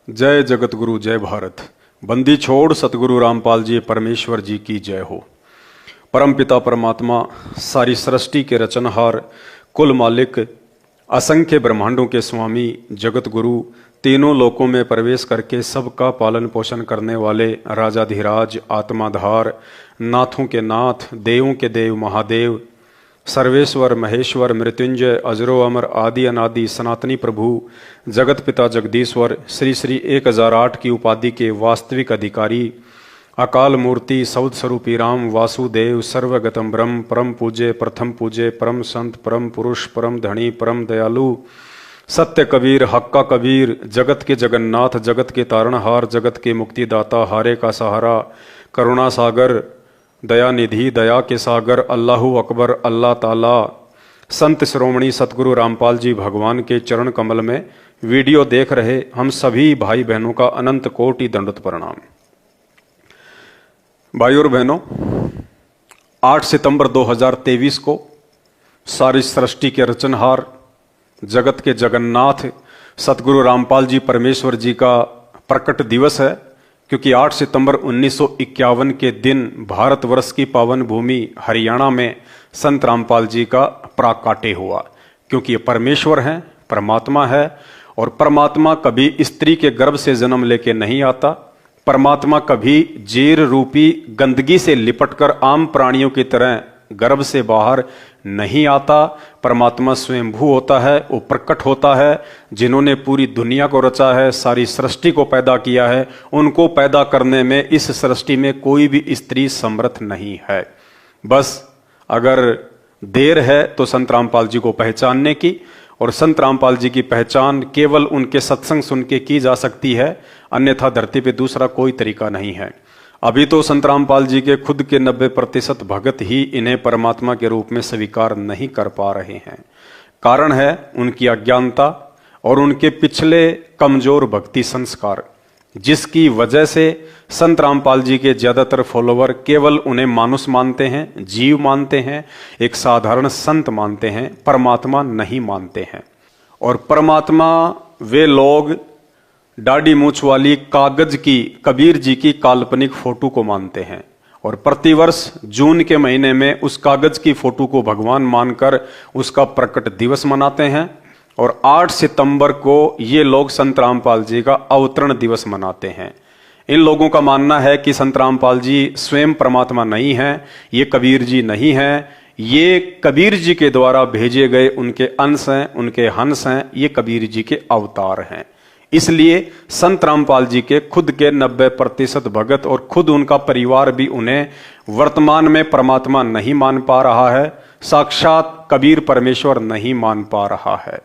जय जगत गुरु जय भारत। बंदी छोड़ सतगुरु रामपाल जी परमेश्वर जी की जय हो। परमपिता परमात्मा सारी सृष्टि के रचनहार, कुल मालिक, असंख्य ब्रह्मांडों के स्वामी, जगत गुरु, तीनों लोकों में प्रवेश करके सबका पालन पोषण करने वाले राजाधिराज, आत्माधार, नाथों के नाथ, देवों के देव, महादेव, सर्वेश्वर, महेश्वर, मृत्युंजय, अजरो अमर, आदि अनादि, सनातनी प्रभु, जगत पिता जगदीश्वर, श्री श्री 1008 की उपाधि के वास्तविक अधिकारी, अकाल मूर्ति, सौद स्वरूपी राम, वासुदेव, सर्वगतम ब्रह्म, परम पूज्य, प्रथम पूज्य, परम संत, परम पुरुष, परम धनी, परम दयालु, सत्य कबीर, हक्का कबीर, जगत के जगन्नाथ, जगत के तारणहार, जगत के मुक्तिदाता, हारे का सहारा, करुणा सागर, दया निधि, दया के सागर, अल्लाहु अकबर, अल्लाह ताला, संत शिरोमणि सतगुरु रामपाल जी भगवान के चरण कमल में वीडियो देख रहे हम सभी भाई बहनों का अनंत कोटि दंडवत प्रणाम। भाई और बहनों, 8 सितंबर 2023 को सारी सृष्टि के रचनहार, जगत के जगन्नाथ सतगुरु रामपाल जी परमेश्वर जी का प्रकट दिवस है। क्योंकि 8 सितंबर 1951 के दिन भारतवर्ष की पावन भूमि हरियाणा में संत रामपाल जी का प्राकाट्य हुआ। क्योंकि ये परमेश्वर हैं, परमात्मा है, और परमात्मा कभी स्त्री के गर्भ से जन्म लेके नहीं आता। परमात्मा कभी जेर रूपी गंदगी से लिपटकर आम प्राणियों की तरह गर्भ से बाहर नहीं आता। परमात्मा स्वयंभू होता है, वो प्रकट होता है। जिन्होंने पूरी दुनिया को रचा है, सारी सृष्टि को पैदा किया है, उनको पैदा करने में इस सृष्टि में कोई भी स्त्री समर्थ नहीं है। बस अगर देर है तो संत रामपाल जी को पहचानने की, और संत रामपाल जी की पहचान केवल उनके सत्संग सुन के की जा सकती है, अन्यथा धरती पे दूसरा कोई तरीका नहीं है। अभी तो संत रामपाल जी के खुद के 90% भगत ही इन्हें परमात्मा के रूप में स्वीकार नहीं कर पा रहे हैं। कारण है उनकी अज्ञानता और उनके पिछले कमजोर भक्ति संस्कार, जिसकी वजह से संत रामपाल जी के ज्यादातर फॉलोवर केवल उन्हें मानुष मानते हैं, जीव मानते हैं, एक साधारण संत मानते हैं, परमात्मा नहीं मानते हैं। और परमात्मा वे लोग दाढ़ी मूछ वाली कागज की कबीर जी की काल्पनिक फोटो को मानते हैं, और प्रतिवर्ष जून के महीने में उस कागज की फोटो को भगवान मानकर उसका प्रकट दिवस मनाते हैं। और 8 सितंबर को ये लोग संत रामपाल जी का अवतरण दिवस मनाते हैं। इन लोगों का मानना है कि संत रामपाल जी स्वयं परमात्मा नहीं है, ये कबीर जी नहीं है, ये कबीर जी के द्वारा भेजे गए उनके अंश हैं, उनके हंस हैं, ये कबीर जी के अवतार हैं। इसलिए संत रामपाल जी के खुद के 90% भगत और खुद उनका परिवार भी उन्हें वर्तमान में परमात्मा नहीं मान पा रहा है, साक्षात कबीर परमेश्वर नहीं मान पा रहा है।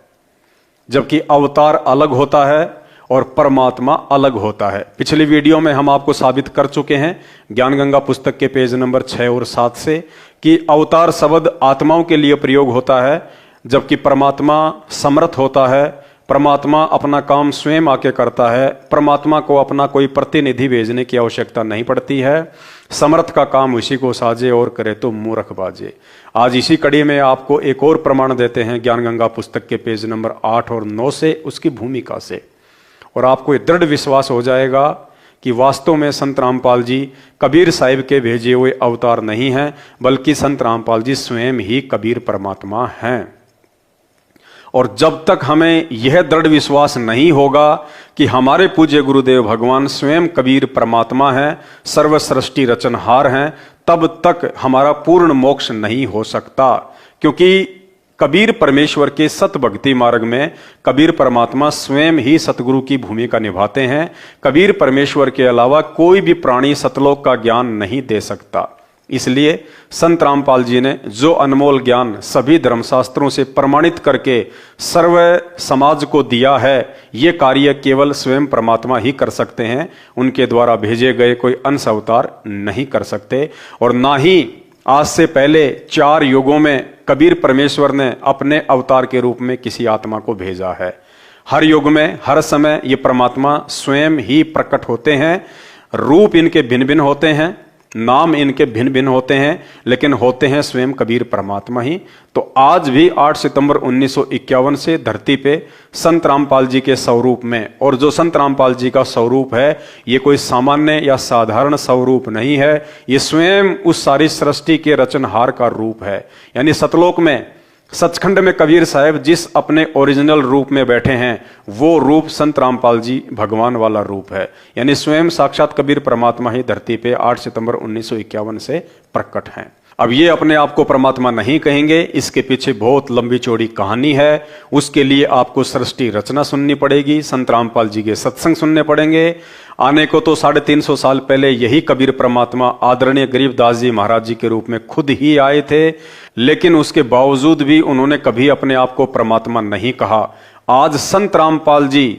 जबकि अवतार अलग होता है और परमात्मा अलग होता है। पिछली वीडियो में हम आपको साबित कर चुके हैं ज्ञान गंगा पुस्तक के पेज नंबर 6 और 7 से कि अवतार शब्द आत्माओं के लिए प्रयोग होता है, जबकि परमात्मा समर्थ होता है। परमात्मा अपना काम स्वयं आके करता है। परमात्मा को अपना कोई प्रतिनिधि भेजने की आवश्यकता नहीं पड़ती है। समर्थ का काम उसी को साजे और करे तो मूर्ख बाजे। आज इसी कड़ी में आपको एक और प्रमाण देते हैं ज्ञान गंगा पुस्तक के पेज नंबर 8 और 9 से, उसकी भूमिका से, और आपको दृढ़ विश्वास हो जाएगा कि वास्तव में संत रामपाल जी कबीर साहिब के भेजे हुए अवतार नहीं हैं, बल्कि संत रामपाल जी स्वयं ही कबीर परमात्मा हैं। और जब तक हमें यह दृढ़ विश्वास नहीं होगा कि हमारे पूज्य गुरुदेव भगवान स्वयं कबीर परमात्मा हैं, सर्व सृष्टि रचनहार हैं, तब तक हमारा पूर्ण मोक्ष नहीं हो सकता। क्योंकि कबीर परमेश्वर के सत भक्ति मार्ग में कबीर परमात्मा स्वयं ही सतगुरु की भूमिका निभाते हैं। कबीर परमेश्वर के अलावा कोई भी प्राणी सतलोक का ज्ञान नहीं दे सकता। इसलिए संत रामपाल जी ने जो अनमोल ज्ञान सभी धर्मशास्त्रों से प्रमाणित करके सर्व समाज को दिया है, ये कार्य केवल स्वयं परमात्मा ही कर सकते हैं। उनके द्वारा भेजे गए कोई अंश अवतार नहीं कर सकते। और ना ही आज से पहले 4 युगों में कबीर परमेश्वर ने अपने अवतार के रूप में किसी आत्मा को भेजा है। हर युग में, हर समय ये परमात्मा स्वयं ही प्रकट होते हैं। रूप इनके भिन्न भिन्न होते हैं, नाम इनके भिन्न भिन्न होते हैं, लेकिन होते हैं स्वयं कबीर परमात्मा ही। तो आज भी 8 सितंबर 1951 से धरती पे संत रामपाल जी के स्वरूप में, और जो संत रामपाल जी का स्वरूप है ये कोई सामान्य या साधारण स्वरूप नहीं है, ये स्वयं उस सारी सृष्टि के रचनहार का रूप है। यानी सतलोक में सचखंड में कबीर साहब जिस अपने ओरिजिनल रूप में बैठे हैं वो रूप संत रामपाल जी भगवान वाला रूप है। यानी स्वयं साक्षात कबीर परमात्मा ही धरती पे 8 सितंबर 1951 से प्रकट हैं। अब ये अपने आप को परमात्मा नहीं कहेंगे, इसके पीछे बहुत लंबी चौड़ी कहानी है। उसके लिए आपको सृष्टि रचना सुननी पड़ेगी, संत रामपाल जी के सत्संग सुनने पड़ेंगे। आने को तो 350 साल पहले यही कबीर परमात्मा आदरणीय गरीबदास जी महाराज जी के रूप में खुद ही आए थे, लेकिन उसके बावजूद भी उन्होंने कभी अपने आप को परमात्मा नहीं कहा। आज संत रामपाल जी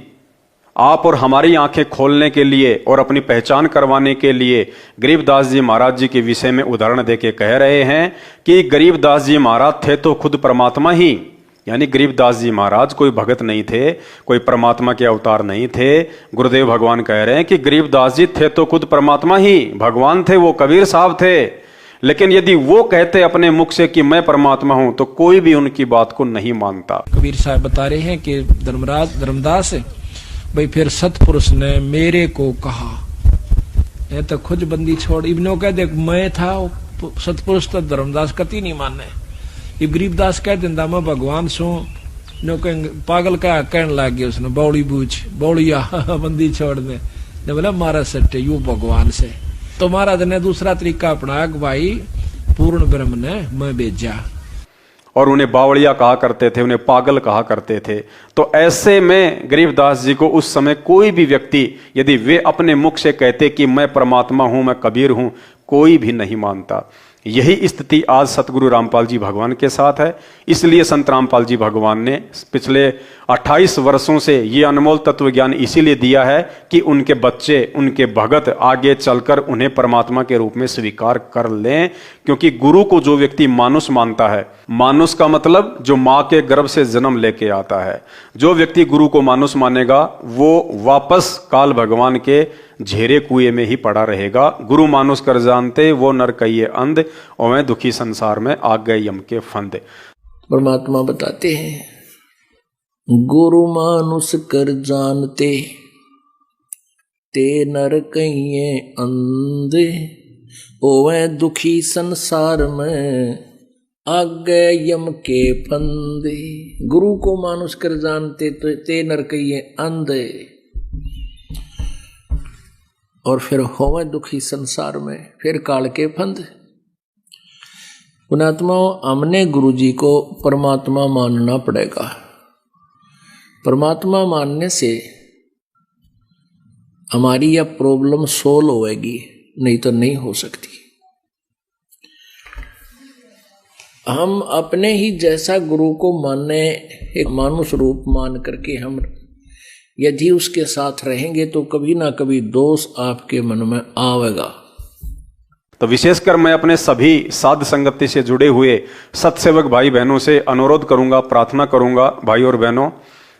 आप और हमारी आंखें खोलने के लिए और अपनी पहचान करवाने के लिए गरीबदास जी महाराज जी के विषय में उदाहरण देके कह रहे हैं कि गरीबदास जी महाराज थे तो खुद परमात्मा ही। यानी गरीबदास जी महाराज कोई भगत नहीं थे, कोई परमात्मा के अवतार नहीं थे। गुरुदेव भगवान कह रहे हैं कि गरीबदास जी थे तो खुद परमात्मा ही, भगवान थे, वो कबीर साहब थे। लेकिन यदि वो कहते अपने मुख से कि मैं परमात्मा हूं तो कोई भी उनकी बात को नहीं मानता। कबीर साहब बता रहे हैं कि धर्मदास भाई फिर सतपुरुष ने मेरे को कहा, ये तो खुद बंदी छोड़ इब्नो कह दे मैं था, सतपुरुष तो धर्मदास कति नहीं माने। ये गरीबदास कह दिंदा मैं भगवान सू, नो पागल का कहने लग गया उसने, बौड़ी बूझ बौड़िया बंदी छोड़ दे, बोला मारा सट्टे यू भगवान से। तो महाराज ने दूसरा तरीका अपनाया कि भाई पूर्ण ब्रह्म ने मैं भेजा, और उन्हें बावड़िया कहा करते थे, उन्हें पागल कहा करते थे। तो ऐसे में गरीबदास जी को उस समय कोई भी व्यक्ति यदि वे अपने मुख से कहते कि मैं परमात्मा हूं, मैं कबीर हूं, कोई भी नहीं मानता। यही स्थिति आज सतगुरु रामपाल जी भगवान के साथ है। इसलिए संत रामपाल जी भगवान ने पिछले 28 वर्षों से ये अनमोल तत्व ज्ञान इसीलिए दिया है कि उनके बच्चे, उनके भगत आगे चलकर उन्हें परमात्मा के रूप में स्वीकार कर लें। क्योंकि गुरु को जो व्यक्ति मानुष मानता है, मानुष का मतलब जो मां के गर्भ से जन्म लेके आता है, जो व्यक्ति गुरु को मानुष मानेगा वो वापस काल भगवान के झेरे कुएं में ही पड़ा रहेगा। गुरु मानुष कर जानते वो नर कहिए अंध, और मैं दुखी संसार में आ गए यम के फंद। परमात्मा बताते हैं गुरु मानुष कर जानते ते नर कहिए अंध, ओवे दुखी संसार में आ गए यम के फंदे। गुरु को मानुष कर जानते तो ते नर कहिए अंध, और फिर होवे दुखी संसार में, फिर काल के फंद। पुणात्माओं, हमने गुरु जी को परमात्मा मानना पड़ेगा। परमात्मा मानने से हमारी यह प्रॉब्लम सोल्व होएगी, नहीं तो नहीं हो सकती। हम अपने ही जैसा गुरु को माने, एक मानुष रूप मान करके हम यदि उसके साथ रहेंगे तो कभी ना कभी दोष आपके मन में आवेगा। तो विशेषकर मैं अपने सभी साध संगति से जुड़े हुए सत्सेवक भाई बहनों से अनुरोध करूंगा, प्रार्थना करूंगा, भाई और बहनों,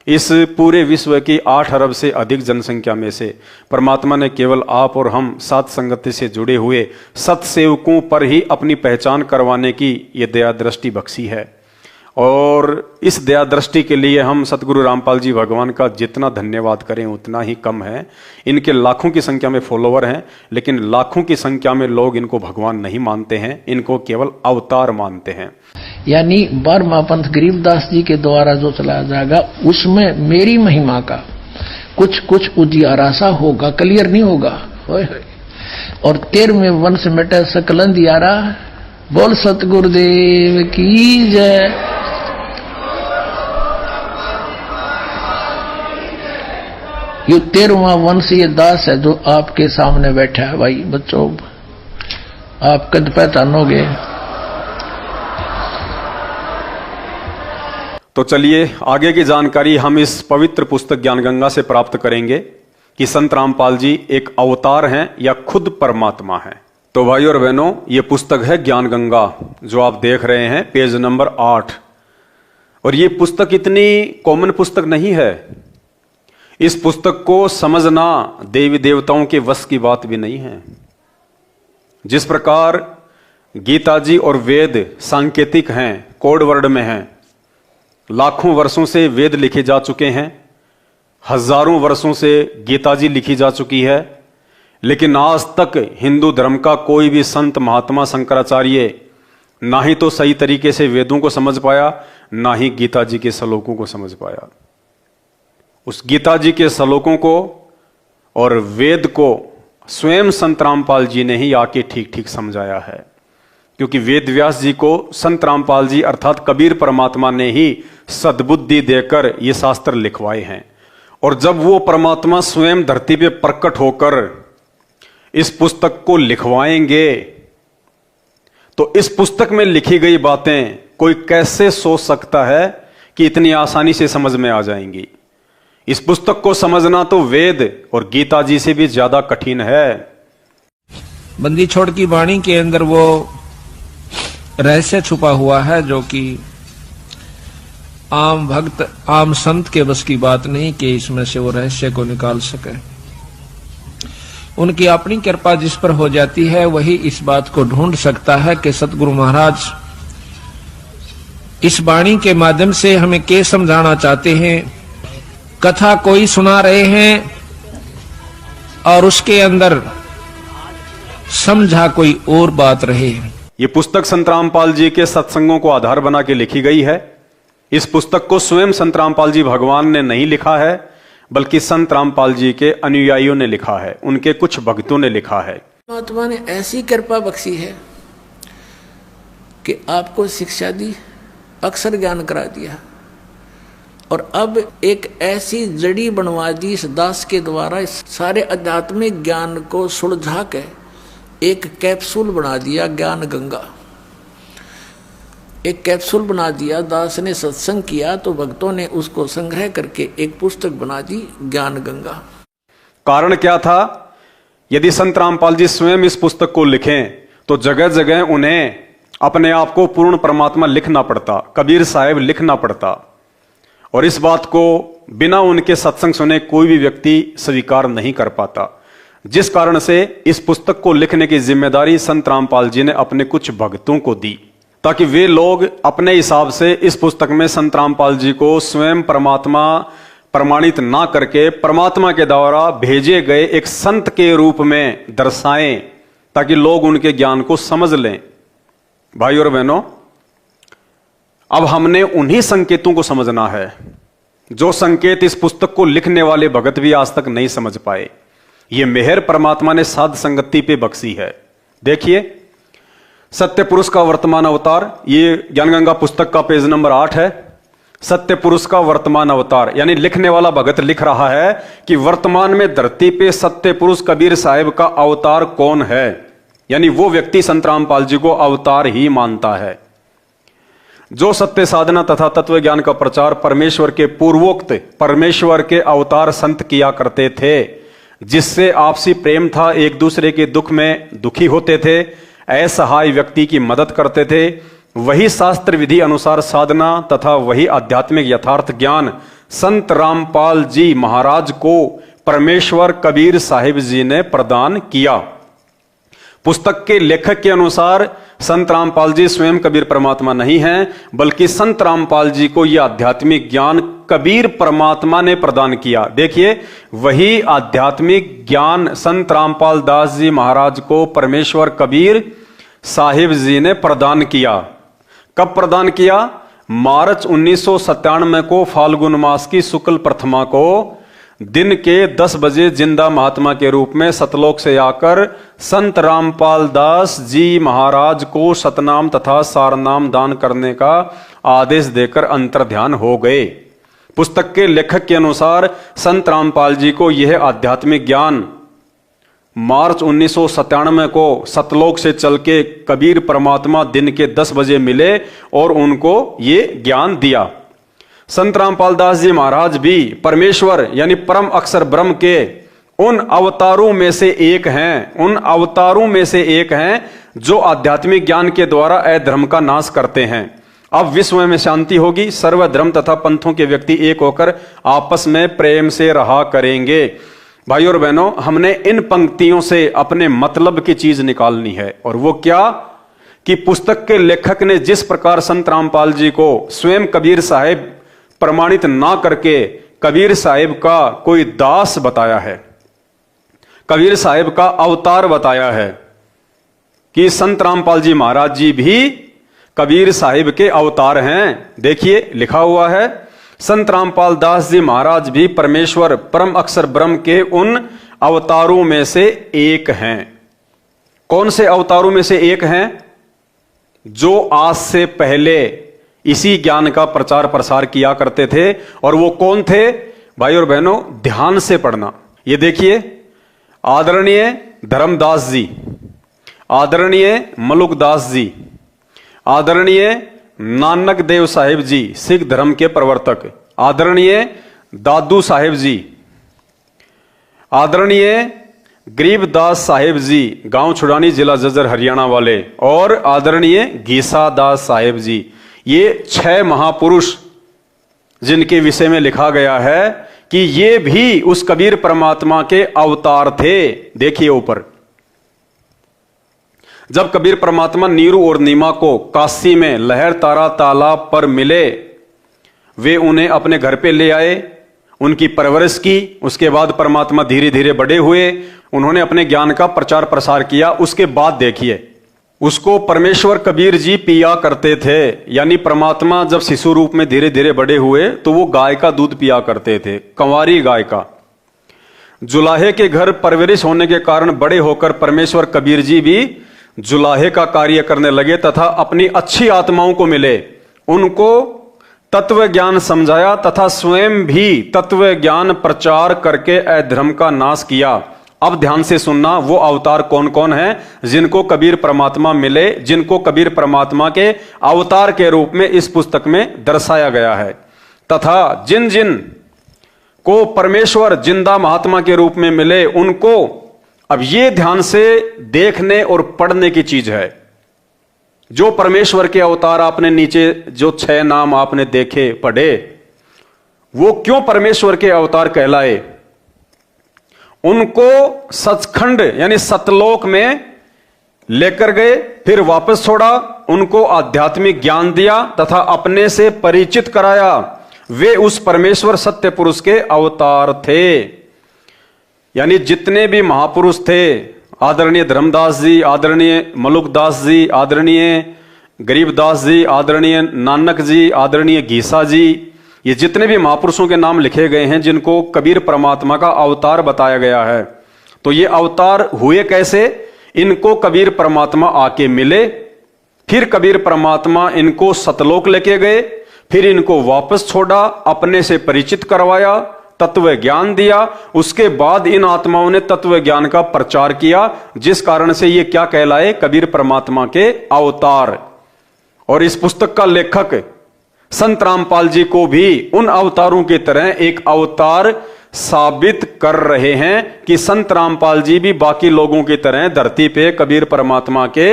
इस पूरे विश्व की 8 अरब से अधिक जनसंख्या में से परमात्मा ने केवल आप और हम साध संगति से जुड़े हुए सत्सेवकों पर ही अपनी पहचान करवाने की ये दया दृष्टि बख्शी है। और इस दया दृष्टि के लिए हम सतगुरु रामपाल जी भगवान का जितना धन्यवाद करें उतना ही कम है। इनके लाखों की संख्या में फॉलोवर हैं, लेकिन लाखों की संख्या में लोग इनको भगवान नहीं मानते हैं, इनको केवल अवतार मानते हैं। यानी 12वां पंथ गरीबदास जी के द्वारा जो चलाया जाएगा उसमें मेरी महिमा का कुछ उजियारा सा होगा, क्लियर नहीं होगा। और 13वें वंश मिटे सकलन दियारा, बोल सतगुरुदेव की जय। ये 13वां वंश ये दास है जो आपके सामने बैठा है। भाई बच्चों, आप कद पहचानोगे। तो चलिए आगे की जानकारी हम इस पवित्र पुस्तक ज्ञान गंगा से प्राप्त करेंगे कि संत रामपाल जी एक अवतार हैं या खुद परमात्मा हैं। तो भाई और बहनों, ये पुस्तक है ज्ञान गंगा जो आप देख रहे हैं, पेज नंबर 8। और ये पुस्तक इतनी कॉमन पुस्तक नहीं है। इस पुस्तक को समझना देवी देवताओं के वश की बात भी नहीं है। जिस प्रकार गीता जी और वेद सांकेतिक हैं, कोड वर्ड में हैं, लाखों वर्षों से वेद लिखे जा चुके हैं, हजारों वर्षों से गीता जी लिखी जा चुकी है, लेकिन आज तक हिंदू धर्म का कोई भी संत महात्मा शंकराचार्य ना ही तो सही तरीके से वेदों को समझ पाया, ना ही गीता जी के श्लोकों को समझ पाया। उस गीता जी के श्लोकों को और वेद को स्वयं संत रामपाल जी ने ही आके ठीक ठीक समझाया है, क्योंकि वेद व्यास जी को संत रामपाल जी अर्थात कबीर परमात्मा ने ही सद्बुद्धि देकर ये शास्त्र लिखवाए हैं। और जब वो परमात्मा स्वयं धरती पे प्रकट होकर इस पुस्तक को लिखवाएंगे तो इस पुस्तक में लिखी गई बातें कोई कैसे सोच सकता है कि इतनी आसानी से समझ में आ जाएंगी। इस पुस्तक को समझना तो वेद और गीता जी से भी ज्यादा कठिन है। बंदी छोड़ की वाणी के अंदर वो रहस्य छुपा हुआ है जो कि आम भक्त आम संत के बस की बात नहीं कि इसमें से वो रहस्य को निकाल सके। उनकी अपनी कृपा जिस पर हो जाती है वही इस बात को ढूंढ सकता है कि सतगुरु महाराज इस वाणी के माध्यम से हमें क्या समझाना चाहते हैं। कथा कोई सुना रहे हैं और उसके अंदर समझा कोई और बात रहे। ये पुस्तक संत रामपाल जी के सत्संगों को आधार बना के लिखी गई है। इस पुस्तक को स्वयं संत रामपाल जी भगवान ने नहीं लिखा है, बल्कि संत रामपाल जी के अनुयायियों ने लिखा है, उनके कुछ भक्तों ने लिखा है। परमात्मा ने ऐसी कृपा बख्शी है कि आपको शिक्षा दी, अक्षर ज्ञान करा दिया और अब एक ऐसी जड़ी बनवा दी इस दास के द्वारा, इस सारे आध्यात्मिक ज्ञान को सुलझा के एक कैप्सूल बना दिया, ज्ञान गंगा। एक कैप्सूल बना दिया, दास ने सत्संग किया तो भक्तों ने उसको संग्रह करके एक पुस्तक बना दी, ज्ञान गंगा। कारण क्या था? यदि संत रामपाल जी स्वयं इस पुस्तक को लिखें तो जगह जगह उन्हें अपने आप को पूर्ण परमात्मा लिखना पड़ता, कबीर साहब लिखना पड़ता, और इस बात को बिना उनके सत्संग सुने कोई भी व्यक्ति स्वीकार नहीं कर पाता। जिस कारण से इस पुस्तक को लिखने की जिम्मेदारी संत रामपाल जी ने अपने कुछ भक्तों को दी, ताकि वे लोग अपने हिसाब से इस पुस्तक में संत रामपाल जी को स्वयं परमात्मा प्रमाणित ना करके परमात्मा के द्वारा भेजे गए एक संत के रूप में दर्शाएं, ताकि लोग उनके ज्ञान को समझ लें। भाई और बहनों, अब हमने उन्हीं संकेतों को समझना है जो संकेत इस पुस्तक को लिखने वाले भगत भी आज तक नहीं समझ पाए। यह मेहर परमात्मा ने साध संगति पे बख्शी है। देखिए, सत्य पुरुष का वर्तमान अवतार, ये ज्ञानगंगा पुस्तक का पेज नंबर 8 है। सत्य पुरुष का वर्तमान अवतार, यानी लिखने वाला भगत लिख रहा है कि वर्तमान में धरती पे सत्य पुरुष कबीर साहिब का अवतार कौन है, यानी वो व्यक्ति संत रामपाल जी को अवतार ही मानता है। जो सत्य साधना तथा तत्व ज्ञान का प्रचार परमेश्वर के पूर्वोक्त परमेश्वर के अवतार संत किया करते थे, जिससे आपसी प्रेम था, एक दूसरे के दुख में दुखी होते थे, असहाय व्यक्ति की मदद करते थे, वही शास्त्र विधि अनुसार साधना तथा वही आध्यात्मिक यथार्थ ज्ञान संत रामपाल जी महाराज को परमेश्वर कबीर साहिब जी ने प्रदान किया। पुस्तक के लेखक के अनुसार संत रामपाल जी स्वयं कबीर परमात्मा नहीं हैं, बल्कि संत रामपाल जी को यह आध्यात्मिक ज्ञान कबीर परमात्मा ने प्रदान किया। देखिए, वही आध्यात्मिक ज्ञान संत रामपाल दास जी महाराज को परमेश्वर कबीर साहिब जी ने प्रदान किया। कब प्रदान किया? मार्च 1997 को फाल्गुन मास की शुक्ल प्रथमा को दिन के 10 बजे जिंदा महात्मा के रूप में सतलोक से आकर संत रामपाल दास जी महाराज को सतनाम तथा सारनाम दान करने का आदेश देकर अंतर्ध्यान हो गए। पुस्तक के लेखक के अनुसार संत रामपाल जी को यह आध्यात्मिक ज्ञान मार्च 1997 को सतलोक से चल के कबीर परमात्मा दिन के 10 बजे मिले और उनको ये ज्ञान दिया। संत रामपाल दास जी महाराज भी परमेश्वर यानी परम अक्षर ब्रह्म के उन अवतारों में से एक हैं, उन अवतारों में से एक हैं जो आध्यात्मिक ज्ञान के द्वारा अधर्म का नाश करते हैं। अब विश्व में शांति होगी, सर्व धर्म तथा पंथों के व्यक्ति एक होकर आपस में प्रेम से रहा करेंगे। भाई और बहनों, हमने इन पंक्तियों से अपने मतलब की चीज निकालनी है, और वो क्या कि पुस्तक के लेखक ने जिस प्रकार संत रामपाल जी को स्वयं कबीर साहिब प्रमाणित ना करके कबीर साहिब का कोई दास बताया है, कबीर साहिब का अवतार बताया है, कि संत रामपाल जी महाराज जी भी कबीर साहिब के अवतार हैं। देखिए लिखा हुआ है, संत रामपाल दास जी महाराज भी परमेश्वर परम अक्षर ब्रह्म के उन अवतारों में से एक हैं। कौन से अवतारों में से एक हैं? जो आज से पहले इसी ज्ञान का प्रचार प्रसार किया करते थे। और वो कौन थे? भाई और बहनों, ध्यान से पढ़ना। ये देखिए, आदरणीय धर्मदास जी, आदरणीय मलुकदास जी, आदरणीय नानक देव साहिब जी सिख धर्म के प्रवर्तक, आदरणीय दादू साहिब जी, आदरणीय गरीबदास साहिब जी गांव छुड़ानी जिला जज्जर हरियाणा वाले, और आदरणीय गीसा दास साहिब जी, ये 6 महापुरुष जिनके विषय में लिखा गया है कि ये भी उस कबीर परमात्मा के अवतार थे। देखिए ऊपर, जब कबीर परमात्मा नीरू और नीमा को काशी में लहर तारा तालाब पर मिले, वे उन्हें अपने घर पे ले आए, उनकी परवरिश की। उसके बाद परमात्मा धीरे धीरे बड़े हुए, उन्होंने अपने ज्ञान का प्रचार प्रसार किया। उसके बाद देखिए, उसको परमेश्वर कबीर जी पिया करते थे। यानी परमात्मा जब शिशु रूप में धीरे धीरे बड़े हुए तो वो गाय का दूध पिया करते थे, कंवारी गाय का। जुलाहे के घर परवरिश होने के कारण बड़े होकर परमेश्वर कबीर जी भी जुलाहे का कार्य करने लगे तथा अपनी अच्छी आत्माओं को मिले, उनको तत्व ज्ञान समझाया तथा स्वयं भी तत्व ज्ञान प्रचार करके अधर्म का नाश किया। अब ध्यान से सुनना, वो अवतार कौन कौन है जिनको कबीर परमात्मा मिले, जिनको कबीर परमात्मा के अवतार के रूप में इस पुस्तक में दर्शाया गया है, तथा जिन जिन को परमेश्वर जिंदा महात्मा के रूप में मिले उनको। अब ये ध्यान से देखने और पढ़ने की चीज है। जो परमेश्वर के अवतार आपने नीचे जो 6 नाम आपने देखे पढ़े, वो क्यों परमेश्वर के अवतार कहलाए? उनको सचखंड यानी सतलोक में लेकर गए, फिर वापस छोड़ा, उनको आध्यात्मिक ज्ञान दिया तथा अपने से परिचित कराया। वे उस परमेश्वर सत्य पुरुष के अवतार थे। यानी जितने भी महापुरुष थे, आदरणीय धर्मदास जी, आदरणीय मलुकदास जी, आदरणीय गरीबदास जी, आदरणीय नानक जी, आदरणीय गीसा जी, ये जितने भी महापुरुषों के नाम लिखे गए हैं जिनको कबीर परमात्मा का अवतार बताया गया है। तो ये अवतार हुए कैसे? इनको कबीर परमात्मा आके मिले, फिर कबीर परमात्मा इनको सतलोक लेके गए, फिर इनको वापस छोड़ा, अपने से परिचित करवाया, तत्व ज्ञान दिया। उसके बाद इन आत्माओं ने तत्व ज्ञान का प्रचार किया, जिस कारण से ये क्या कहलाए? कबीर परमात्मा के अवतार। और इस पुस्तक का लेखक संत रामपाल जी को भी उन अवतारों की तरह एक अवतार साबित कर रहे हैं कि संत रामपाल जी भी बाकी लोगों की तरह धरती पे कबीर परमात्मा के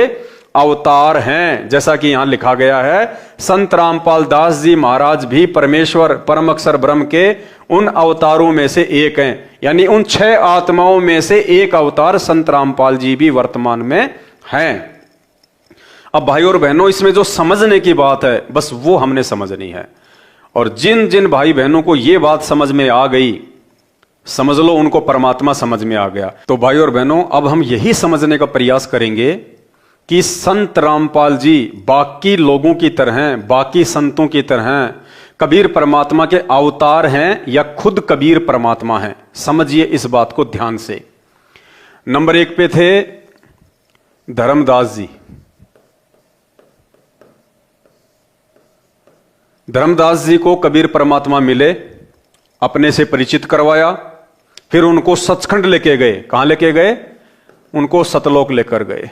अवतार हैं। जैसा कि यहां लिखा गया है, संत रामपाल दास जी महाराज भी परमेश्वर परम अक्षर ब्रह्म के उन अवतारों में से एक हैं। यानी उन 6 आत्माओं में से एक अवतार संत रामपाल जी भी वर्तमान में हैं। अब भाई और बहनों, इसमें जो समझने की बात है बस वो हमने समझनी है। और जिन जिन भाई बहनों को ये बात समझ में आ गई, समझ लो उनको परमात्मा समझ में आ गया। तो भाई और बहनों, अब हम यही समझने का प्रयास करेंगे कि संत रामपाल जी बाकी लोगों की तरह, बाकी संतों की तरह कबीर परमात्मा के अवतार हैं या खुद कबीर परमात्मा हैं। समझिए इस बात को ध्यान से। नंबर 1 पे थे धर्मदास जी। धर्मदास जी को कबीर परमात्मा मिले, अपने से परिचित करवाया, फिर उनको सचखंड लेके गए। कहां लेके गए? उनको सतलोक लेकर गए।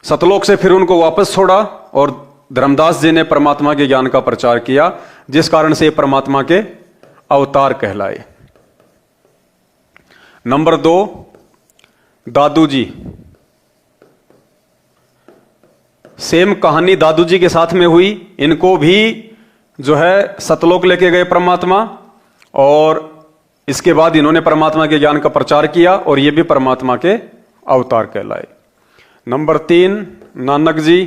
सतलोक से फिर उनको वापस छोड़ा और धर्मदास जी ने परमात्मा के ज्ञान का प्रचार किया, जिस कारण से परमात्मा के अवतार कहलाए। नंबर 2, दादू जी। सेम कहानी दादू जी के साथ में हुई। इनको भी जो है सतलोक लेके गए परमात्मा, और इसके बाद इन्होंने परमात्मा के ज्ञान का प्रचार किया और ये भी परमात्मा के अवतार कहलाए। नंबर 3, नानक जी।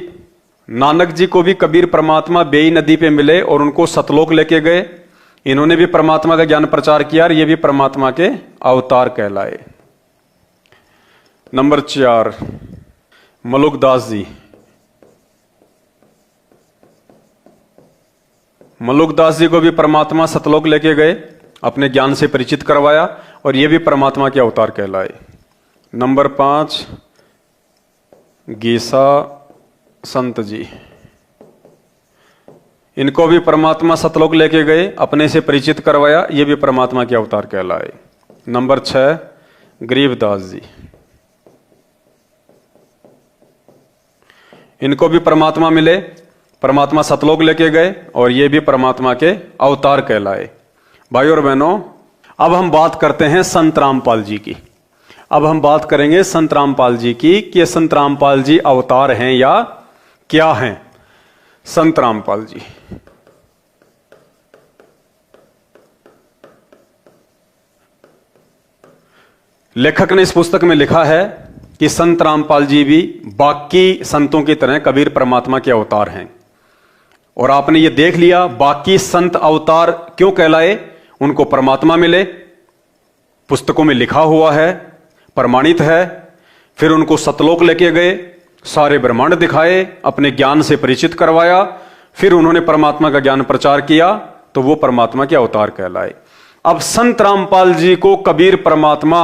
नानक जी को भी कबीर परमात्मा बेई नदी पे मिले और उनको सतलोक लेके गए। इन्होंने भी परमात्मा का ज्ञान प्रचार किया और ये भी परमात्मा के अवतार कहलाए। नंबर 4, मलुकदास जी। मलुकदास जी को भी परमात्मा सतलोक लेके गए, अपने ज्ञान से परिचित करवाया और ये भी परमात्मा के अवतार कहलाए। नंबर 5, गीसा संत जी। इनको भी परमात्मा सतलोक लेके गए, अपने से परिचित करवाया, ये भी परमात्मा के अवतार कहलाए। नंबर 6, गरीबदास जी। इनको भी परमात्मा मिले, परमात्मा सतलोक लेके गए और ये भी परमात्मा के अवतार कहलाए। भाई और बहनों, अब हम बात करते हैं संत रामपाल जी की। अब हम बात करेंगे संत रामपाल जी की कि संत रामपाल जी अवतार हैं या क्या हैं। संत रामपाल जी, लेखक ने इस पुस्तक में लिखा है कि संत रामपाल जी भी बाकी संतों की तरह कबीर परमात्मा के अवतार हैं। और आपने ये देख लिया, बाकी संत अवतार क्यों कहलाए, उनको परमात्मा मिले, पुस्तकों में लिखा हुआ है, प्रमाणित है। फिर उनको सतलोक लेके गए, सारे ब्रह्मांड दिखाए, अपने ज्ञान से परिचित करवाया, फिर उन्होंने परमात्मा का ज्ञान प्रचार किया, तो वो परमात्मा के अवतार कहलाए। अब संत रामपाल जी को कबीर परमात्मा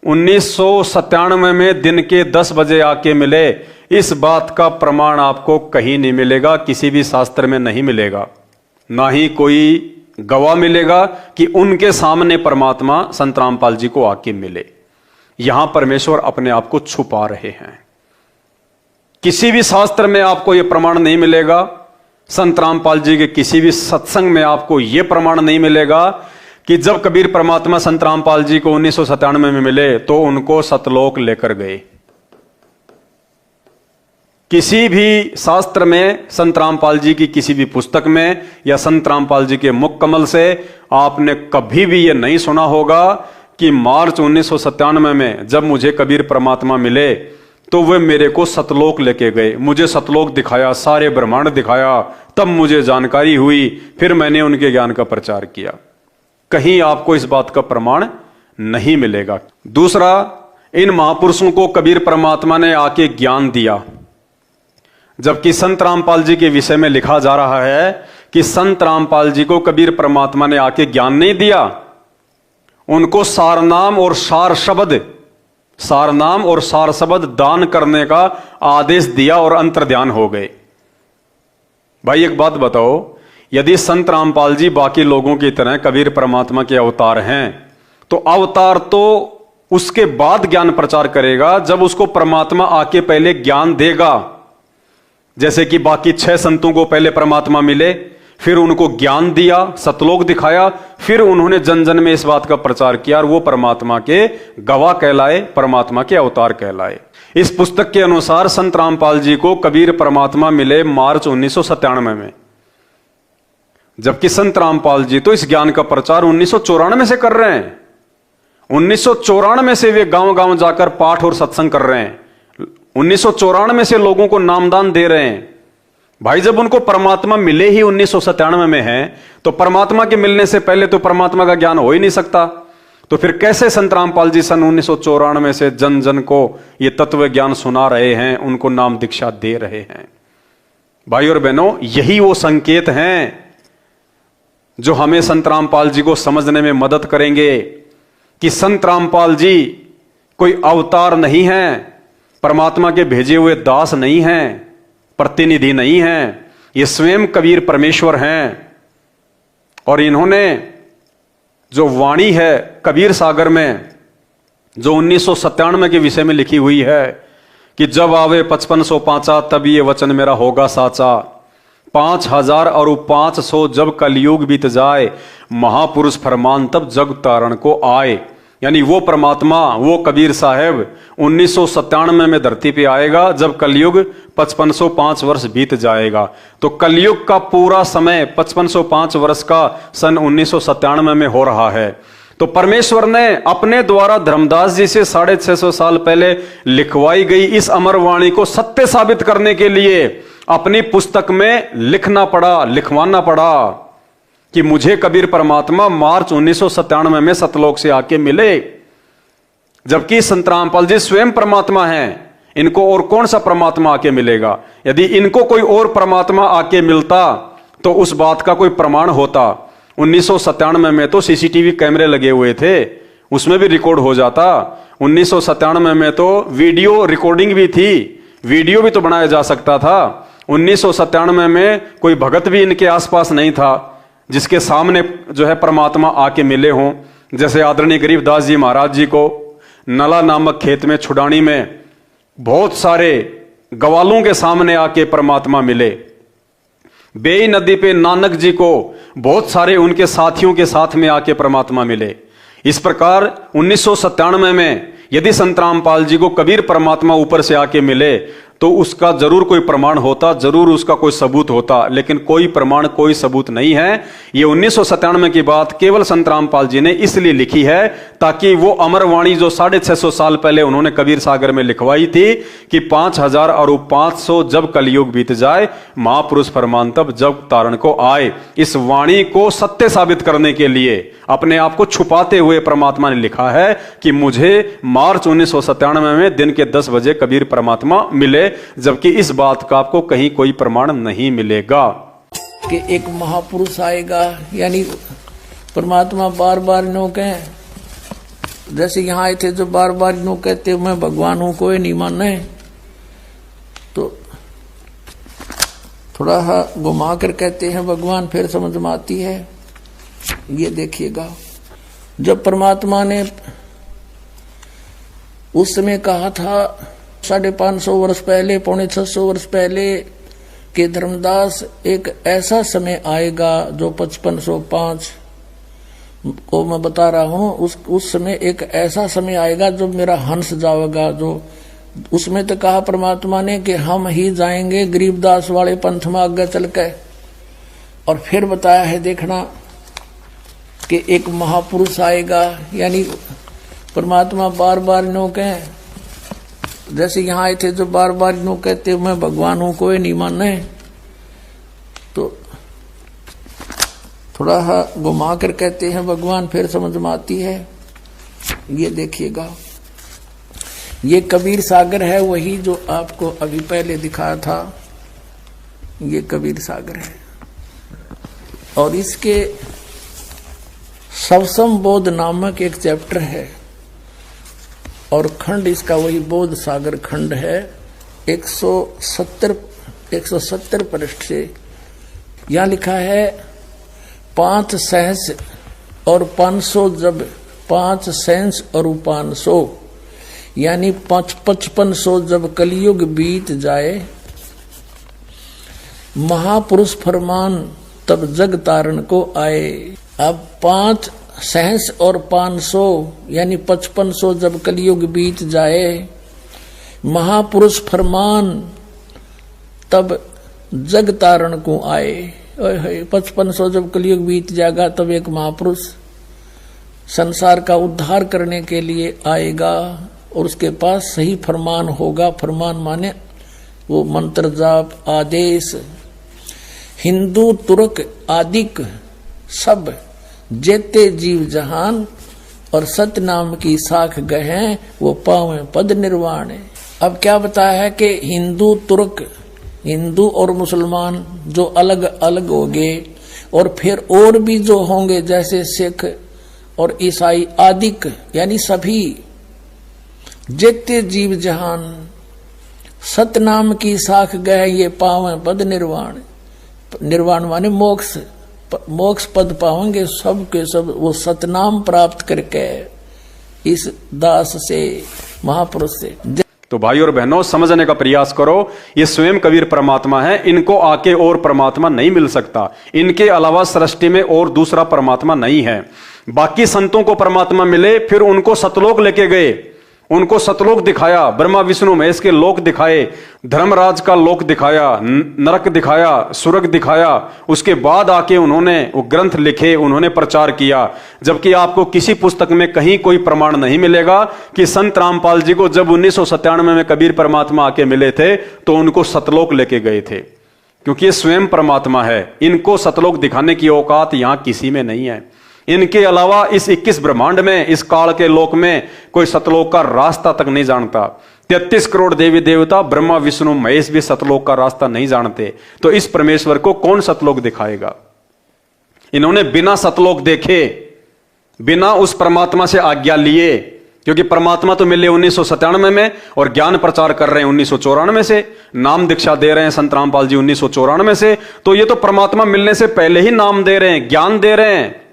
1997 में दिन के 10 बजे आके मिले, इस बात का प्रमाण आपको कहीं नहीं मिलेगा, किसी भी शास्त्र में नहीं मिलेगा, ना ही कोई गवाह मिलेगा कि उनके सामने परमात्मा संत रामपाल जी को आके मिले। यहां परमेश्वर अपने आप को छुपा रहे हैं। किसी भी शास्त्र में आपको यह प्रमाण नहीं मिलेगा, संत रामपाल जी के किसी भी सत्संग में आपको यह प्रमाण नहीं मिलेगा कि जब कबीर परमात्मा संत रामपाल जी को 1997 में मिले तो उनको सतलोक लेकर गए। किसी भी शास्त्र में, संत रामपाल जी की किसी भी पुस्तक में या संत रामपाल जी के मुख कमल से आपने कभी भी यह नहीं सुना होगा कि मार्च 1997 में जब मुझे कबीर परमात्मा मिले तो वे मेरे को सतलोक लेके गए, मुझे सतलोक दिखाया, सारे ब्रह्मांड दिखाया, तब मुझे जानकारी हुई, फिर मैंने उनके ज्ञान का प्रचार किया। कहीं आपको इस बात का प्रमाण नहीं मिलेगा। दूसरा, इन महापुरुषों को कबीर परमात्मा ने आके ज्ञान दिया, जबकि संत रामपाल जी के विषय में लिखा जा रहा है कि संत रामपाल जी को कबीर परमात्मा ने आके ज्ञान नहीं दिया, उनको सारनाम और सार शब्द दान करने का आदेश दिया और अंतर्ध्यान हो गए। भाई एक बात बताओ, यदि संत रामपाल जी बाकी लोगों की तरह कबीर परमात्मा के अवतार हैं, तो अवतार तो उसके बाद ज्ञान प्रचार करेगा जब उसको परमात्मा आके पहले ज्ञान देगा। जैसे कि बाकी 6 संतों को पहले परमात्मा मिले, फिर उनको ज्ञान दिया, सतलोक दिखाया, फिर उन्होंने जन जन में इस बात का प्रचार किया और वो परमात्मा के गवाह कहलाए, परमात्मा के अवतार कहलाए। इस पुस्तक के अनुसार संत रामपाल जी को कबीर परमात्मा मिले मार्च 1997 में, जबकि संत रामपाल जी तो इस ज्ञान का प्रचार 1994 से कर रहे हैं। 1994 से वे गांव गांव जाकर पाठ और सत्संग कर रहे हैं, 1994 से लोगों को नामदान दे रहे हैं। भाई जब उनको परमात्मा मिले ही 1997 में है, तो परमात्मा के मिलने से पहले तो परमात्मा का ज्ञान हो ही नहीं सकता। तो फिर कैसे संत रामपाल जी सन 1994 से जन जन को ये तत्व ज्ञान सुना रहे हैं, उनको नाम दीक्षा दे रहे हैं। भाई और बहनों, यही वो संकेत हैं जो हमें संत रामपाल जी को समझने में मदद करेंगे कि संत रामपाल जी कोई अवतार नहीं है, परमात्मा के भेजे हुए दास नहीं हैं, प्रतिनिधि नहीं हैं, ये स्वयं कबीर परमेश्वर हैं। और इन्होंने जो वाणी है कबीर सागर में, जो 1997 के विषय में लिखी हुई है कि जब आवे 5505 तब ये वचन मेरा होगा साचा, 5000 और 500 जब कलयुग बीत जाए, महापुरुष फरमान तब जग तारण को आए। यानी वो परमात्मा, वो कबीर साहब 1997 में धरती पे आएगा जब कलयुग 5505 वर्ष बीत जाएगा। तो कलयुग का पूरा समय 5505 वर्ष का सन 1997 में हो रहा है। तो परमेश्वर ने अपने द्वारा धर्मदास जी से 650 साल पहले लिखवाई गई इस अमर वाणी को सत्य साबित करने के लिए अपनी पुस्तक में लिखवाना पड़ा कि मुझे कबीर परमात्मा मार्च 1997 में सतलोक से आके मिले। जबकि संत रामपाल जी स्वयं परमात्मा हैं, इनको और कौन सा परमात्मा आके मिलेगा? यदि इनको कोई और परमात्मा आके मिलता तो उस बात का कोई प्रमाण होता। 1997 में तो सीसीटीवी कैमरे लगे हुए थे, उसमें भी रिकॉर्ड हो जाता। 1997 में तो वीडियो रिकॉर्डिंग भी थी, वीडियो भी तो बनाया जा सकता था। 1997 में कोई भगत भी इनके आसपास नहीं था जिसके सामने जो है परमात्मा आके मिले हों। जैसे आदरणीय गरीबदास जी महाराज जी को नला नामक खेत में छुड़ानी में बहुत सारे गवालों के सामने आके परमात्मा मिले। बेई नदी पे नानक जी को बहुत सारे उनके साथियों के साथ में आके परमात्मा मिले। इस प्रकार 1997 में यदि संत रामपाल जी को कबीर परमात्मा ऊपर से आके मिले तो उसका जरूर कोई प्रमाण होता, जरूर उसका कोई सबूत होता, लेकिन कोई प्रमाण, कोई सबूत नहीं है। ये 1997 की बात केवल संत रामपाल जी ने इसलिए लिखी है ताकि वो अमरवाणी जो 650 साल पहले उन्होंने कबीर सागर में लिखवाई थी कि 5000 और 500 जब कलयुग बीत जाए महापुरुष फरमान तब जब तारण को आए, इस वाणी को सत्य साबित करने के लिए अपने आप को छुपाते हुए परमात्मा ने लिखा है कि मुझे मार्च 1997 में दिन के 10 बजे कबीर परमात्मा मिले, जबकि इस बात का आपको कहीं कोई प्रमाण नहीं मिलेगा कि एक महापुरुष आएगा। यानी परमात्मा बार बार नो कहे, जैसे यहाँ आए थे जो बार बार नो कहते मैं भगवान हूं, कोई नहीं माने, तो थोड़ा घुमा कर कहते हैं भगवान, फिर समझ में आती है। ये देखिएगा, जब परमात्मा ने उस समय कहा था 550 वर्ष पहले, 550 वर्ष पहले कि धर्मदास एक ऐसा समय आएगा जो 5505 को मैं बता रहा हूं, उस समय एक ऐसा समय आएगा जो मेरा हंस जाएगा। जो उसमें तो कहा परमात्मा ने कि हम ही जाएंगे गरीबदास वाले पंथ में आगे चल के, और फिर बताया है देखना कि एक महापुरुष आएगा। यानी परमात्मा बार बार नो कहे, जैसे यहाँ आए थे जो बार बार नो कहते मैं भगवान हूं, कोई नहीं माने, तो थोड़ा घुमा कर कहते हैं भगवान, फिर समझ में आती है। ये देखिएगा, ये कबीर सागर है, वही जो आपको अभी पहले दिखाया था, ये कबीर सागर है। और इसके सवसम बोध नामक एक चैप्टर है और खंड इसका वही बोध सागर खंड है। 170 पृष्ठ से यहां लिखा है 5 सहस और 500 जब 5 सहस और 500 यानी 5500 जब कलयुग बीत जाए महापुरुष फरमान तब जग तारण को आए। अब 5 सहस और 500 यानी 5500 जब कलयुग बीत जाए महापुरुष फरमान तब जग तारण को आए। 5500 जब कलयुग बीत जाएगा तब एक महापुरुष संसार का उद्धार करने के लिए आएगा और उसके पास सही फरमान होगा। फरमान माने वो मंत्र जाप आदेश। हिंदू तुर्क आदिक सब जेते जीव जहान और सत नाम की साख गहे वो पावे पद निर्वाण। अब क्या बताया है कि हिंदू तुर्क, हिंदू और मुसलमान जो अलग अलग हो गए और फिर और भी जो होंगे जैसे सिख और ईसाई आदिक यानी सभी जेते जीव जहान सत नाम की साख गए ये पावे पद निर्वाण। निर्वाण माने मोक्ष, मोक्ष पद पाएंगे सब के सब वो सतनाम प्राप्त करके इस दास से महापुरुष से। तो भाई और बहनों समझने का प्रयास करो, ये स्वयं कबीर परमात्मा है, इनको आके और परमात्मा नहीं मिल सकता, इनके अलावा सृष्टि में और दूसरा परमात्मा नहीं है। बाकी संतों को परमात्मा मिले, फिर उनको सतलोक लेके गए, उनको सतलोक दिखाया, ब्रह्मा विष्णु महेश के लोक दिखाए, धर्मराज का लोक दिखाया, नरक दिखाया, स्वर्ग दिखाया। उसके बाद आके उन्होंने वो ग्रंथ लिखे, उन्होंने प्रचार किया। जबकि आपको किसी पुस्तक में कहीं कोई प्रमाण नहीं मिलेगा कि संत रामपाल जी को जब 1997 में कबीर परमात्मा आके मिले थे तो उनको सतलोक लेके गए थे, क्योंकि ये स्वयं परमात्मा है। इनको सतलोक दिखाने की औकात यहां किसी में नहीं है। इनके अलावा इस 21 ब्रह्मांड में, इस काल के लोक में कोई सतलोक का रास्ता तक नहीं जानता। 33 करोड़ देवी देवता, ब्रह्मा विष्णु महेश भी सतलोक का रास्ता नहीं जानते। तो इस परमेश्वर को कौन सतलोक दिखाएगा? इन्होंने बिना सतलोक देखे, बिना उस परमात्मा से आज्ञा लिए, क्योंकि परमात्मा तो मिले 1997 में और ज्ञान प्रचार कर रहे हैं 1994 से, नाम दीक्षा दे रहे हैं संत रामपाल जी 1994 से। तो ये तो परमात्मा मिलने से पहले ही नाम दे रहे हैं, ज्ञान दे रहे हैं,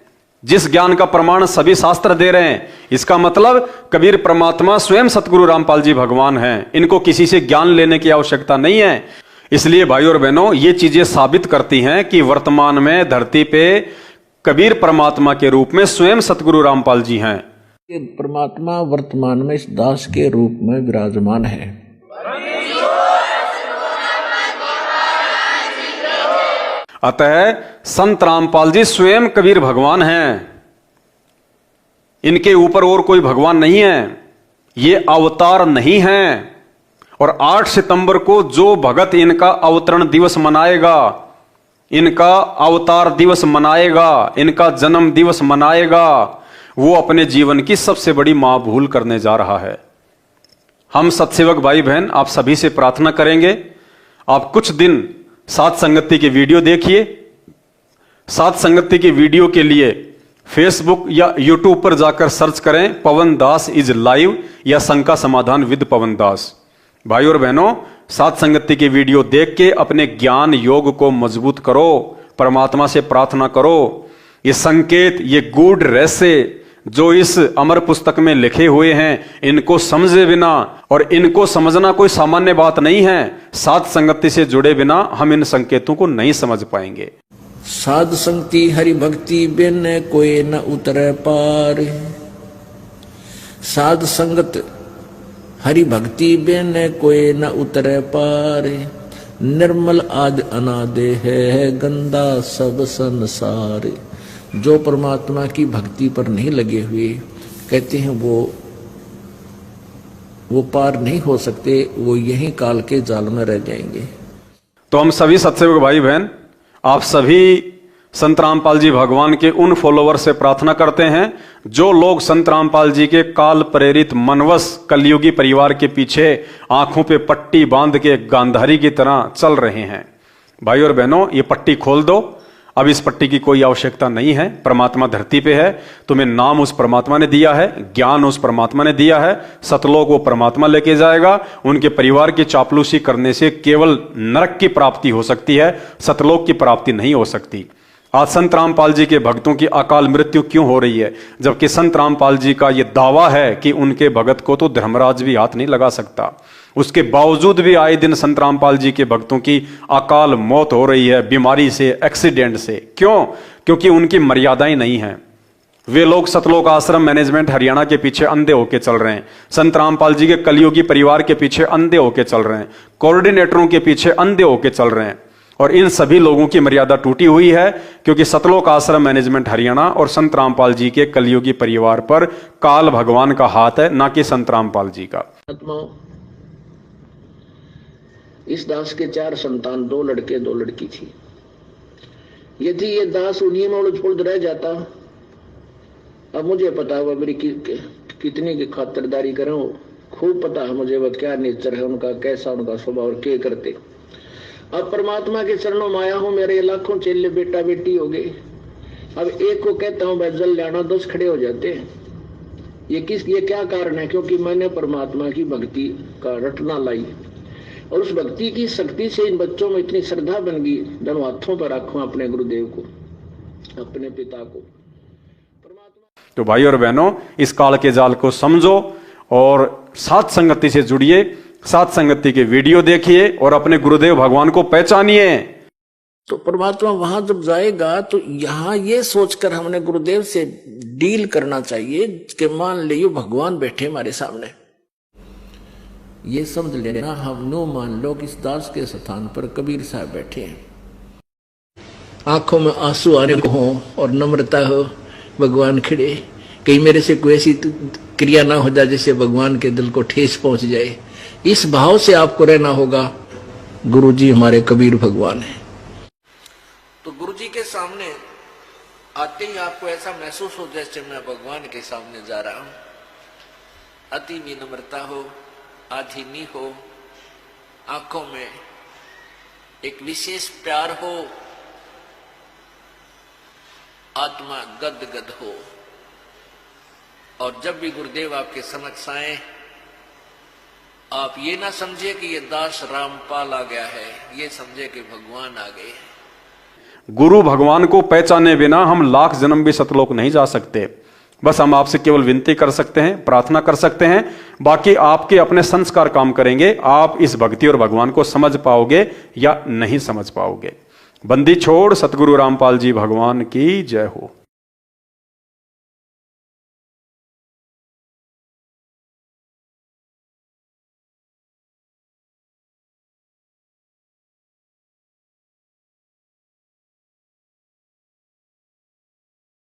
जिस ज्ञान का प्रमाण सभी शास्त्र दे रहे हैं। इसका मतलब कबीर परमात्मा स्वयं सतगुरु रामपाल जी भगवान हैं। इनको किसी से ज्ञान लेने की आवश्यकता नहीं है। इसलिए भाई और बहनों, ये चीजें साबित करती हैं कि वर्तमान में धरती पे कबीर परमात्मा के रूप में स्वयं सतगुरु रामपाल जी हैं। परमात्मा वर्तमान में इस दास के रूप में विराजमान है। अतः संत रामपाल जी स्वयं कबीर भगवान हैं। इनके ऊपर और कोई भगवान नहीं है, ये अवतार नहीं है। और 8 सितंबर को जो भगत इनका अवतरण दिवस मनाएगा, इनका अवतार दिवस मनाएगा, इनका जन्म दिवस मनाएगा, वो अपने जीवन की सबसे बड़ी महाभूल करने जा रहा है। हम सत्सेवक भाई बहन आप सभी से प्रार्थना करेंगे, आप कुछ दिन सात संगति की वीडियो देखिए। सात संगति की वीडियो के लिए फेसबुक या यूट्यूब पर जाकर सर्च करें पवन दास इज लाइव या शंका समाधान विद पवन दास। भाई और बहनों, सात संगति की वीडियो देख के अपने ज्ञान योग को मजबूत करो, परमात्मा से प्रार्थना करो। ये संकेत, ये गूढ़ रहस्य जो इस अमर पुस्तक में लिखे हुए हैं, इनको समझे बिना, और इनको समझना कोई सामान्य बात नहीं है, साध संगति से जुड़े बिना हम इन संकेतों को नहीं समझ पाएंगे। साध संगति हरि भक्ति बिन कोई न उतरे पार। साध संगत हरि भक्ति बिन कोई न उतरे पार। निर्मल आदि अनादि है गंदा सब संसार। जो परमात्मा की भक्ति पर नहीं लगे हुए, कहते हैं वो पार नहीं हो सकते, वो यही काल के जाल में रह जाएंगे। तो हम सभी सत्सेवक भाई बहन, आप सभी संत रामपाल जी भगवान के उन फॉलोवर से प्रार्थना करते हैं जो लोग संत रामपाल जी के काल प्रेरित मनवस कलयुगी परिवार के पीछे आंखों पे पट्टी बांध के गांधारी की तरह चल रहे हैं। भाई और बहनों, ये पट्टी खोल दो। अब इस पट्टी की कोई आवश्यकता नहीं है। परमात्मा धरती पे है, तुम्हें नाम उस परमात्मा ने दिया है, ज्ञान उस परमात्मा ने दिया है, सतलोक वो परमात्मा लेके जाएगा। उनके परिवार की चापलूसी करने से केवल नरक की प्राप्ति हो सकती है, सतलोक की प्राप्ति नहीं हो सकती। आज संत रामपाल जी के भक्तों की अकाल मृत्यु क्यों हो रही है, जबकि संत रामपाल जी का यह दावा है कि उनके भगत को तो धर्मराज भी हाथ नहीं लगा सकता। उसके बावजूद भी आए दिन संत रामपाल जी के भक्तों की अकाल मौत हो रही है, बीमारी से, एक्सीडेंट से। क्यों? क्योंकि उनकी मर्यादाएं नहीं हैं। वे लोग सतलोक आश्रम मैनेजमेंट हरियाणा के पीछे अंधे होके चल रहे हैं, संत रामपाल जी के कलयुगी परिवार के पीछे अंधे होके चल रहे हैं, कोऑर्डिनेटरों के पीछे अंधे होके चल रहे हैं। और इन सभी लोगों की मर्यादा टूटी हुई है, क्योंकि सतलोक आश्रम मैनेजमेंट हरियाणा और संत रामपाल जी के कलयुगी परिवार पर काल भगवान का हाथ है, ना कि संत रामपाल जी का। इस दास के 4 संतान, 2 लड़के 2 लड़की थी। यदि ये दास उन्हीं में उलझ पुलझ रह जाता, अब मुझे पता है वह मेरी कितनी की खातिरदारी करें, खूब पता है मुझे वह क्या नेचर है उनका, कैसा उनका स्वभाव और क्या करते। अब परमात्मा के चरणों में आया हूं, मेरे लाखों चेले बेटा बेटी हो गए। अब एक को कहता हूं भाई जल जाना, 10 खड़े हो जाते हैं। ये क्या कारण है? क्योंकि मैंने परमात्मा की भक्ति का रटना लाई और उस भक्ति की शक्ति से इन बच्चों में इतनी श्रद्धा बन गई। दोनों हाथों पर रखूं अपने गुरुदेव को, अपने पिता को। परमात्मा। तो भाई और बहनों, इस काल के जाल को समझो और साथ संगति से जुड़िए, साथ संगति के वीडियो देखिए और अपने गुरुदेव भगवान को पहचानिए। तो परमात्मा वहां जब जाएगा तो यहां ये सोचकर हमने गुरुदेव से डील करना चाहिए कि मान लियो भगवान बैठे हमारे सामने, ये समझ लेना हम नो मान लो कि इस दास के स्थान पर कबीर साहब बैठे हैं, आंखों में आंसू आने को हो और नम्रता हो, भगवान खड़े, कहीं मेरे से कोई ऐसी क्रिया ना हो जाए जिससे भगवान के दिल को ठेस पहुंच जाए। इस भाव से आपको रहना होगा, गुरु जी हमारे कबीर भगवान है। तो गुरु जी के सामने आते ही आपको ऐसा महसूस हो जैसे मैं भगवान के सामने जा रहा हूं। अति विनम्रता हो, आधीनी हो, आंखों में एक विशेष प्यार हो, आत्मा गद गद हो। और जब भी गुरुदेव आपके समक्ष आए, आप ये ना समझे कि ये दास रामपाल आ गया है, ये समझे कि भगवान आ गए हैं। गुरु भगवान को पहचाने बिना हम लाख जन्म भी सतलोक नहीं जा सकते। बस हम आपसे केवल विनती कर सकते हैं, प्रार्थना कर सकते हैं, बाकी आपके अपने संस्कार काम करेंगे। आप इस भक्ति और भगवान को समझ पाओगे या नहीं समझ पाओगे। बंदी छोड़ सतगुरु रामपाल जी भगवान की जय हो।